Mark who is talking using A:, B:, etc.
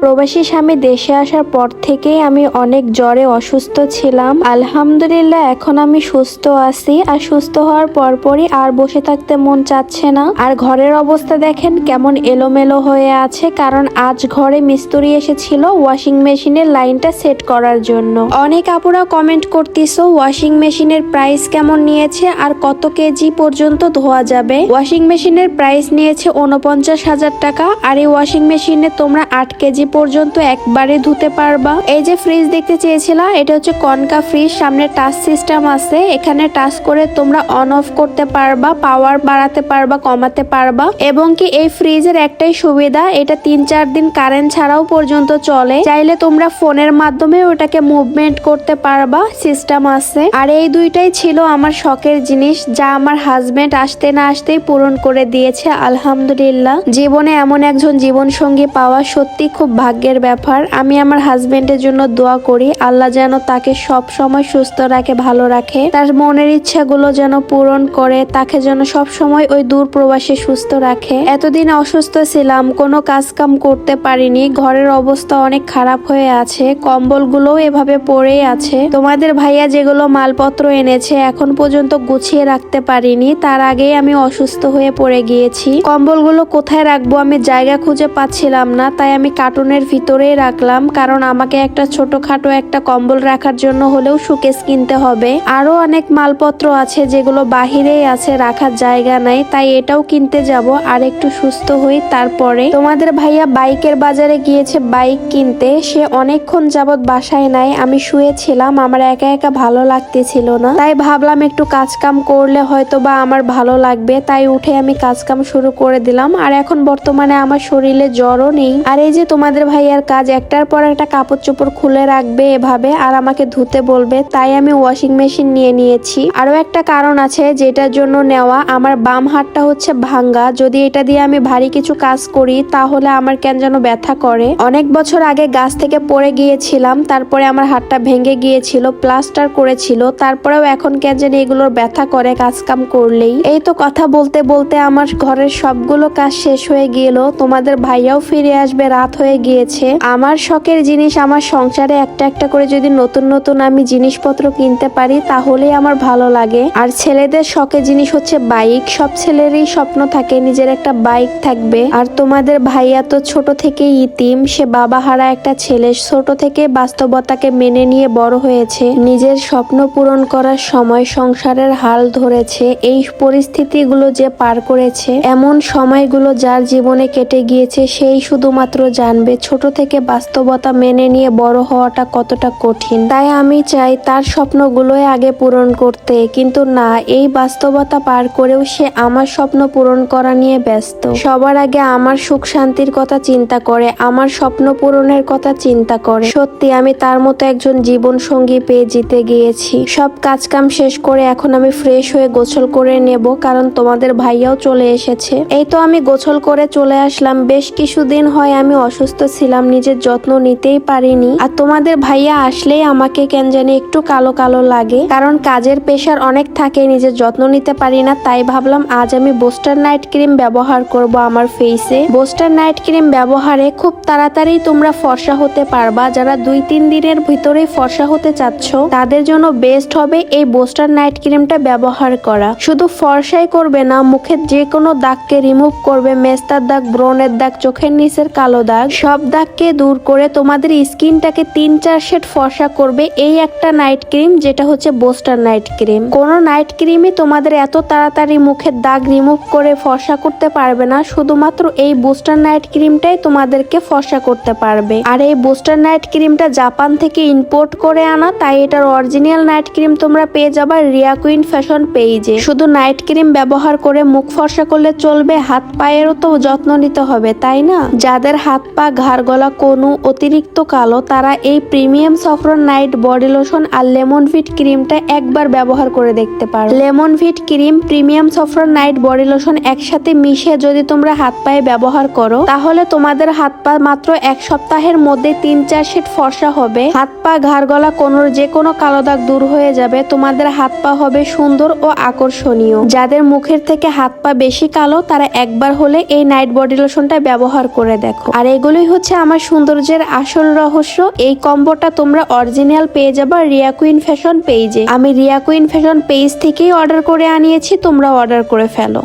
A: প্রবাসী স্বামী দেশে আসার পর থেকেই আমি অনেক জ্বরে অসুস্থ ছিলাম। আলহামদুলিল্লাহ এখন আমি সুস্থ আছি। আর সুস্থ হওয়ার পরপরই আর বসে থাকতে মন চাচ্ছে না। আর ঘরের অবস্থা দেখেন কেমন এলোমেলো হয়ে আছে, কারণ আজ ঘরে মিস্ত্রি এসেছিল ওয়াশিং মেশিনের লাইনটা সেট করার জন্য। অনেক আপুরা কমেন্ট করতেছো ওয়াশিং মেশিনের প্রাইস কেমন নিয়েছে আর কত কেজি পর্যন্ত ধোয়া যাবে। ওয়াশিং মেশিনের প্রাইস নিয়েছে 49,000 টাকা। আর এই ওয়াশিং মেশিনে তোমরা 8 কেজি পর্যন্ত একবারে ধুতে পারবা। এই যে ফ্রিজ দেখতে চেয়েছিলা, এটা হচ্ছে কনকা ফ্রিজ, সামনে টাচ সিস্টেম আছে। এখানে টাচ করে তোমরা অন অফ করতে পারবা, পাওয়ার বাড়াতে পারবা, কমাতে পারবা। এবং কি এই ফ্রিজের একটাই সুবিধা, এটা 3-4 দিন কারেন্ট ছাড়াও পর্যন্ত চলে। চাইলে তোমরা ফোনের মাধ্যমে ওটাকে মুভমেন্ট করতে পারবা, সিস্টেম আছে। আর এই দুইটাই ছিল আমার শখের জিনিস, যা আমার হাজবেন্ড আসতে না আসতেই পূরণ করে দিয়েছে। আলহামদুলিল্লাহ, জীবনে এমন একজন জীবন সঙ্গী পাওয়া সত্যি খুব ভাগ্যের ব্যাপার। আমি আমার হাজবেন্ডের জন্য দোয়া করি আল্লাহ যেন তাকে সব সময় সুস্থ রাখে, ভালো রাখে, তার মনের ইচ্ছাগুলো যেন পূরণ করে, তাকে যেন সব সময় ওই দূর প্রবাসে সুস্থ রাখে। এতদিন অসুস্থ ছিলাম, কোনো কাজ কাম করতে পারিনি, ঘরের অবস্থা অনেক খারাপ হয়ে আছে, কম্বলগুলোও এভাবে পড়েই আছে। তোমাদের ভাইয়া যেগুলো মালপত্র এনেছে এখন পর্যন্ত গুছিয়ে রাখতে পারিনি, তার আগেই আমি অসুস্থ হয়ে পড়ে গিয়েছি। কম্বলগুলো কোথায় রাখবো আমি জায়গা খুঁজে পাচ্ছিলাম না, তাই আমি কার্টুনের ভিতরেই রাখলাম, কারণ আমাকে একটা ছোটখাটো একটা কম্বল রাখার জন্য হলেও শোকেস কিনতে হবে। আরো অনেক মালপত্র আছে যেগুলো বাহিরেই আছে, রাখার জায়গা নাই, তাই এটাও কিনতে যাব। আর একটু সুস্থ হই তারপরে। তোমাদের ভাইয়া বাইকের বাজারে গিয়েছে বাইক কিনতে, সে অনেকক্ষণ যাবত বাসায় নাই। আমি শুয়েছিলাম, আমার একা একা ভালো লাগতেছিল না, তাই ভাবলাম একটু কাজ কাম করলে হয়তো বা আমার ভালো লাগবে, তাই উঠে আমি কাজ কাম শুরু করে দিলাম। আর এখন বর্তমানে আমার শরীরে জ্বরও নেই। আর এই যে তোমাদের ভাইয়ার কাজ, একটার পর একটা কাপড় চোপড় খুলে রাখবে এভাবে, আর আমাকে ধুতে বলবে, তাই আমি ওয়াশিং মেশিন নিয়ে নিয়েছি। আরো একটা কারণ আছে যেটার জন্য নেওয়া, আমার বাম হাতটা হচ্ছে ভাঙ্গা, যদি এটা দিয়ে আমি ভারী কিছু কাজ করি তাহলে আমার কেন যেন ব্যথা করে। অনেক বছর আগে গাছ থেকে পড়ে গিয়েছিলাম, তারপরে আমার হাতটা ভেঙে গিয়েছিল, প্লাস্টার করেছিল, তারপরেও এখন কেন যেন এগুলোর ব্যথা করে কাজ কাম করলেই। এই তো কথা বলতে বলতে আমার ঘরের সবগুলো কাজ শেষ হয়ে গেল। তোমাদের ভাইয়াও ফিরে আসবে, রাত হয়ে গিয়েছে। আমার শখের জিনিস, আমার সংসারে একটা একটা করে যদি নতুন নতুন আমি জিনিসপত্র কিনতে পারি তাহলেই আমার ভালো লাগে। আর ছেলেদের শখের জিনিস হচ্ছে বাইক, সব ছেলেরই স্বপ্ন থাকে নিজের একটা বাইক থাকবে। আর তোমাদের ভাইয়া তো ছোট থেকে ইতিম, সে বাবা হারা একটা ছেলে, ছোট থেকে বাস্তবতাকে মেনে নিয়ে বড় হয়েছে, নিজের স্বপ্ন পূরণ করার সময় সংসারের হাল ধরেছে। এই পরিস্থিতিগুলো যে পার করেছে, এমন সময়গুলো যার জীবনে কেটে গিয়েছে সেই শুধুমাত্র জানবে ছোট থেকে বাস্তবতা মেনে নিয়ে বড় হওয়াটা কতটা কঠিন। তাই আমি চাই তার স্বপ্নগুলোই আগে পূরণ করতে, কিন্তু না, এই বাস্তবতা পার করেও সে আমার স্বপ্ন পূরণ করা নিয়ে ব্যস্ত। সবার আগে আমার সুখ শান্তির কথা চিন্তা করে, আমার স্বপ্ন পূরণের কথা চিন্তা করে। সত্যি আমি তার মতো একজন জীবন সঙ্গী পেয়ে জিতে গিয়েছি। সব কাজ কাম শেষ করে এখন আমি ফ্রেশ হয়ে গোসল করে নেব, কারণ তোমাদের ভাইয়াও চলে এসেছে। এই তো আমি গোসল করে চলে আসলাম। বেশ কিছুদিন হয় আমি অসুস্থ ছিলাম, নিজের যত্ন নিতেই পারিনি। আর তোমাদের ভাইয়া আসলেই আমাকে কেন জানি একটু কালো কালো লাগে, কারণ কাজের প্রেশার অনেক থাকে, নিজের যত্ন নিতে পারি না। তাই ভাবলাম আজ আমি বুস্টার নাইট ক্রিম ব্যবহার করব আমার ফেসে। বুস্টার নাইট ক্রিম ব্যবহারে খুব তাড়াতাড়ি তোমরা ফর্সা হতে পারবা। যারা 2-3 দিনের ভিতরে ফর্সা হতে চাচ্ছ তাদের জন্য বেস্ট হবে এই বুস্টার নাইট ক্রিমটা ব্যবহার করা। শুধু ফর্সাই করবে না, মুখের যে কোনো দাগকে রিমুভ করবে, মেস্তার দাগ, ব্রণের দাগ, চোখের নিচের কালো দাগ, সব দাগকে দূর করে তোমাদের স্কিনটাকে 3-4 শেড ফর্সা করবে এই একটা নাইট ক্রিম, যেটা হচ্ছে বুস্টার নাইট ক্রিম। কোনো নাইট ক্রিমই তোমাদের এত তাড়াতাড়ি মুখের দাগ রিমুভ করে ফর্সা করতে পারবে না, শুধুমাত্র এই বুস্টার নাইট ক্রিমটাই তোমাদেরকে ফর্সা করতে পারবে। আর এই বুস্টার নাইট ক্রিমটা জাপান থেকে ইম্পোর্ট করে আনা, তাই এটার অরিজিনাল নাইট ক্রিম তোমরা পেয়ে যাবা রিয়া কুইন ফ্যাশন পেজে। শুধু নাইট ক্রিম ব্যবহার করে মুখ ফর্সা করলে চলবে, হাত পায়েরও তো যত্ন নিতে হবে, তাই না? যাদের হাত পা, ঘাড়, গলা, কনু অতিরিক্ত কালো, তারা এই premium saffron night body lotion আর লেমন ভিট ক্রিমটা একবার ব্যবহার করে দেখতে পারো। Lemon vit cream, premium saffron night body lotion একসাথে মিশিয়ে যদি তোমরা হাত পায়ে ব্যবহার করো তাহলে তোমাদের হাত পা মাত্র 1 সপ্তাহের মধ্যে 3-4 শেড ফর্সা হবে। হাত পা, ঘাড়, গলা, কোনর যে কোনো কালো দাগ দূর হয়ে যাবে। তোমাদের হাত পা হবে সুন্দর ও আকর্ষণীয়। যাদের মুখের থেকে হাত পা বেশি কালো তারা একবার হলে এই নাইট বডি লোশনটা ব্যবহার করে দেখো। আর এগুলোই হচ্ছে আমার সৌন্দর্যের আসল রহস্য। এই কম্বোটা তোমরা অরিজিনাল পেয়ে যাবা রিয়া কুইন ফ্যাশন পেজে। আমি রিয়া কুইন ফ্যাশন পেজ থেকেই অর্ডার করে আনিয়েছি, তোমরা অর্ডার করে ফেলো।